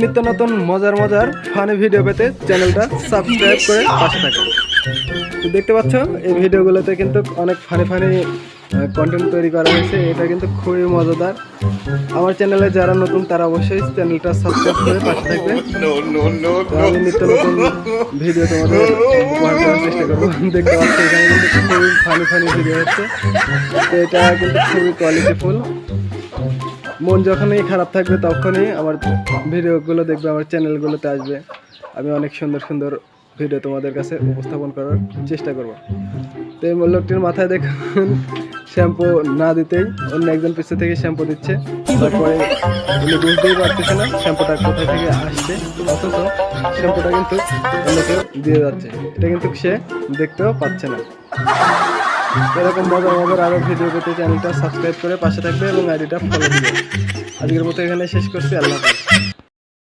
নিত্য নতুন মজার মজার ফানি ভিডিও পেতে চ্যানেলটা সাবস্ক্রাইব করে পাশে থাকুন। তো দেখতে পাচ্ছ এই ভিডিওগুলোতে কিন্তু অনেক ফানি ফানি কন্টেন্ট তৈরি করা হয়েছে। এটা কিন্তু খুবই মজাদার। আমার চ্যানেলে যারা নতুন তারা অবশ্যই চ্যানেলটা সাবস্ক্রাইব করে পাশে থাকবে। তো আমি নিত্য নতুন ভিডিও তোমাদের উপহার দেওয়ার চেষ্টা করবো। দেখতে পাচ্ছ এখানে কিন্তু খুবই ফানি ফানি ভিডিও হচ্ছে। তো এটা কিন্তু খুবই কোয়ালিটিফুল। মন যখনই খারাপ থাকবে তখনই আমার ভিডিওগুলো দেখবে, আমার চ্যানেলগুলোতে আসবে। আমি অনেক সুন্দর সুন্দর ভিডিও তোমাদের কাছে উপস্থাপন করার চেষ্টা করব। তো এই লোকটির মাথায় দেখুন শ্যাম্পু না দিতেই অন্য একজন পিছু থেকে শ্যাম্পু দিচ্ছে। তারপরে উনি বুঝতেই পারতেছে না শ্যাম্পুটা কোথায় থেকে আসছে, অথচ শ্যাম্পুটা কিন্তু অন্য কেউ দিয়ে যাচ্ছে। এটা কিন্তু সে দেখতেও পাচ্ছে না। এরকম মজার মজার আরও ভিডিও পেতে চ্যানেলটা সাবস্ক্রাইব করে পাশে থাকবে এবং আইডিটা ফলো দিবে। আজকের মতো এখানে শেষ করছি। আল্লাহ হাফেজ।